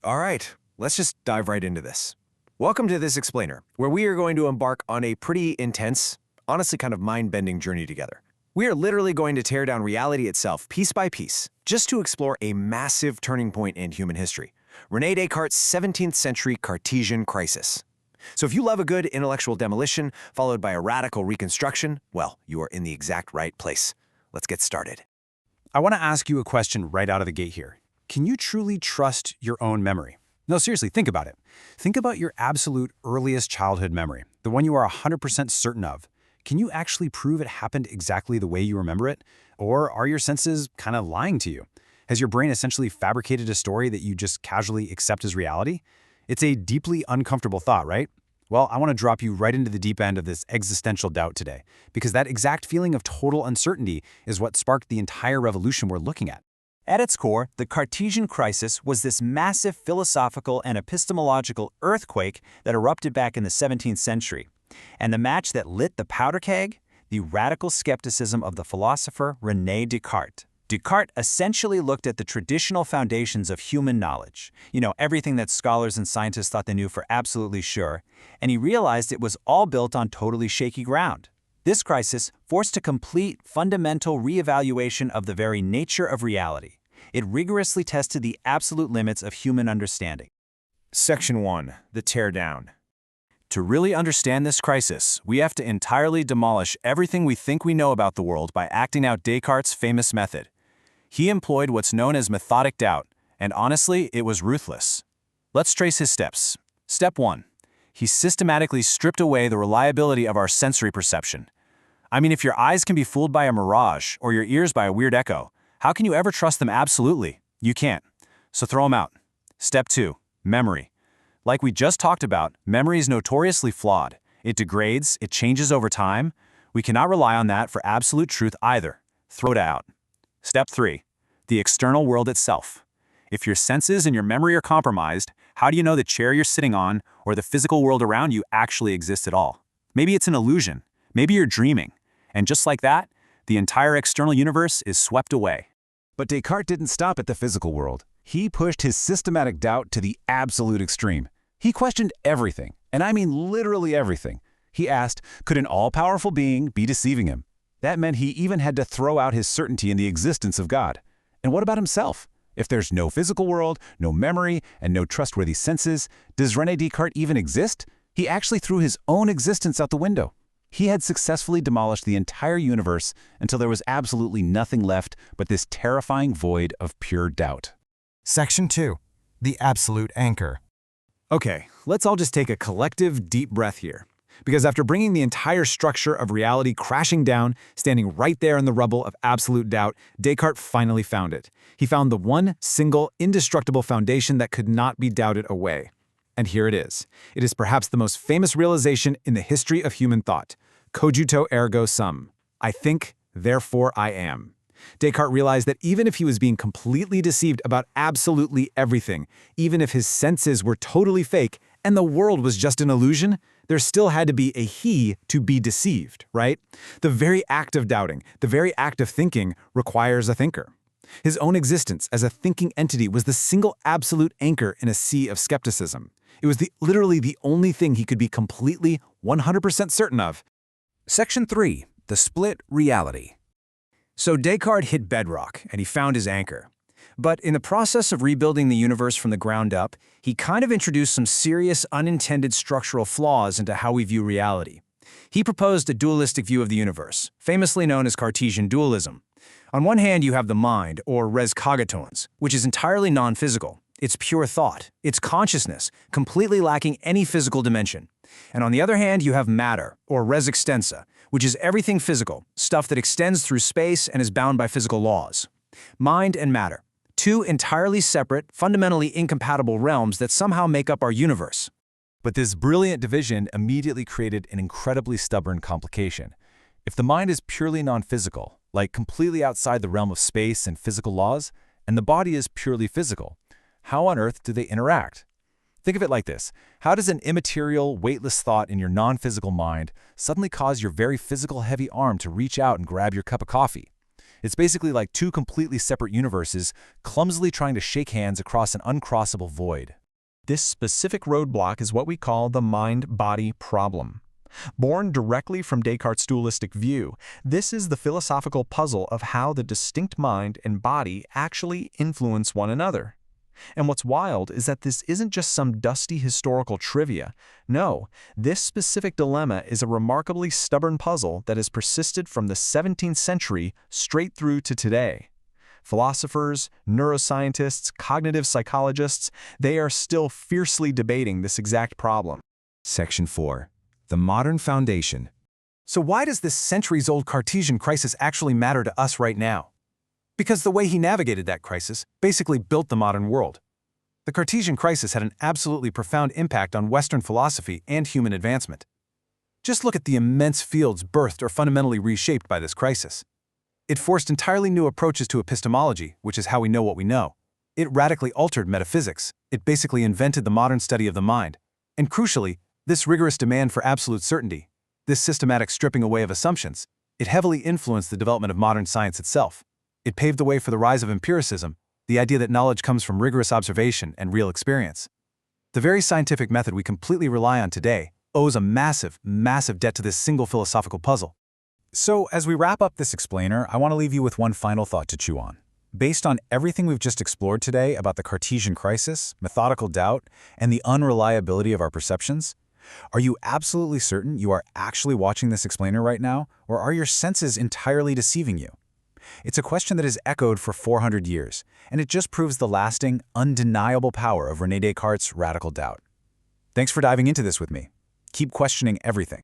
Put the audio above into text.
All right, let's just dive right into this. Welcome to This Explainer, where we are going to embark on a pretty intense, honestly kind of mind-bending journey together. We are literally going to tear down reality itself piece by piece, just to explore a massive turning point in human history, René Descartes' 17th century Cartesian crisis. So if you love a good intellectual demolition followed by a radical reconstruction, well, you are in the exact right place. Let's get started. I want to ask you a question right out of the gate here. Can you truly trust your own memory? No, seriously, think about it. Think about your absolute earliest childhood memory, the one you are 100% certain of. Can you actually prove it happened exactly the way you remember it? Or are your senses kind of lying to you? Has your brain essentially fabricated a story that you just casually accept as reality? It's a deeply uncomfortable thought, right? Well, I want to drop you right into the deep end of this existential doubt today, because that exact feeling of total uncertainty is what sparked the entire revolution we're looking at. At its core, the Cartesian crisis was this massive philosophical and epistemological earthquake that erupted back in the 17th century. And the match that lit the powder keg? The radical skepticism of the philosopher René Descartes. Descartes essentially looked at the traditional foundations of human knowledge, everything that scholars and scientists thought they knew for absolutely sure, and he realized it was all built on totally shaky ground. This crisis forced a complete, fundamental reevaluation of the very nature of reality. It rigorously tested the absolute limits of human understanding. Section 1. The Teardown. To really understand this crisis, we have to entirely demolish everything we think we know about the world by acting out Descartes' famous method. He employed what's known as Methodic doubt, and honestly, it was ruthless. Let's trace his steps. Step 1. He systematically stripped away the reliability of our sensory perception. I mean, if your eyes can be fooled by a mirage or your ears by a weird echo, how can you ever trust them absolutely? You can't. So throw them out. Step 2. Memory. Like we just talked about, memory is notoriously flawed. It degrades, it changes over time. We cannot rely on that for absolute truth either. Throw it out. Step 3. The external world itself. If your senses and your memory are compromised, how do you know the chair you're sitting on or the physical world around you actually exists at all? Maybe it's an illusion. Maybe you're dreaming. And just like that, the entire external universe is swept away. But Descartes didn't stop at the physical world. He pushed his systematic doubt to the absolute extreme. He questioned everything, and I mean literally everything. He asked, could an all-powerful being be deceiving him? That meant he even had to throw out his certainty in the existence of God. And what about himself? If there's no physical world, no memory, and no trustworthy senses, does René Descartes even exist? He actually threw his own existence out the window. He had successfully demolished the entire universe until there was absolutely nothing left but this terrifying void of pure doubt. Section 2. The Absolute Anchor. Okay, let's all just take a collective deep breath here. Because after bringing the entire structure of reality crashing down, standing right there in the rubble of absolute doubt, Descartes finally found it. He found the one single, indestructible foundation that could not be doubted away. And here it is. It is perhaps the most famous realization in the history of human thought. Cogito ergo sum. I think, therefore I am. Descartes realized that even if he was being completely deceived about absolutely everything, even if his senses were totally fake and the world was just an illusion, there still had to be a he to be deceived, right? The very act of doubting, the very act of thinking requires a thinker. His own existence as a thinking entity was the single absolute anchor in a sea of skepticism. It was literally the only thing he could be completely 100% certain of. Section 3. The Split Reality. So Descartes hit bedrock, and he found his anchor. But in the process of rebuilding the universe from the ground up, he kind of introduced some serious unintended structural flaws into how we view reality. He proposed a dualistic view of the universe, famously known as Cartesian dualism. On one hand, you have the mind, or res cogitans, which is entirely non-physical. It's pure thought. It's consciousness, completely lacking any physical dimension. And on the other hand, you have matter, or res extensa, which is everything physical, stuff that extends through space and is bound by physical laws. Mind and matter, two entirely separate, fundamentally incompatible realms that somehow make up our universe. But this brilliant division immediately created an incredibly stubborn complication. If the mind is purely non-physical, like completely outside the realm of space and physical laws, and the body is purely physical, how on earth do they interact? Think of it like this. How does an immaterial, weightless thought in your non-physical mind suddenly cause your very physical heavy arm to reach out and grab your cup of coffee? It's basically like two completely separate universes clumsily trying to shake hands across an uncrossable void. This specific roadblock is what we call the mind-body problem. Born directly from Descartes' dualistic view, this is the philosophical puzzle of how the distinct mind and body actually influence one another. And what's wild is that this isn't just some dusty historical trivia. No, this specific dilemma is a remarkably stubborn puzzle that has persisted from the 17th century straight through to today. Philosophers, neuroscientists, cognitive psychologists, they are still fiercely debating this exact problem. Section 4. The modern foundation. So why does this centuries-old Cartesian crisis actually matter to us right now? Because the way he navigated that crisis basically built the modern world. The Cartesian crisis had an absolutely profound impact on Western philosophy and human advancement. Just look at the immense fields birthed or fundamentally reshaped by this crisis. It forced entirely new approaches to epistemology, which is how we know what we know. It radically altered metaphysics. It basically invented the modern study of the mind. And crucially, this rigorous demand for absolute certainty, this systematic stripping away of assumptions, it heavily influenced the development of modern science itself. It paved the way for the rise of empiricism, the idea that knowledge comes from rigorous observation and real experience. The very scientific method we completely rely on today owes a massive, massive debt to this single philosophical puzzle. So, as we wrap up this explainer, I want to leave you with one final thought to chew on. Based on everything we've just explored today about the Cartesian crisis, methodical doubt, and the unreliability of our perceptions, are you absolutely certain you are actually watching this explainer right now, or are your senses entirely deceiving you? It's a question that has echoed for 400 years, and it just proves the lasting, undeniable power of René Descartes' radical doubt. Thanks for diving into this with me. Keep questioning everything.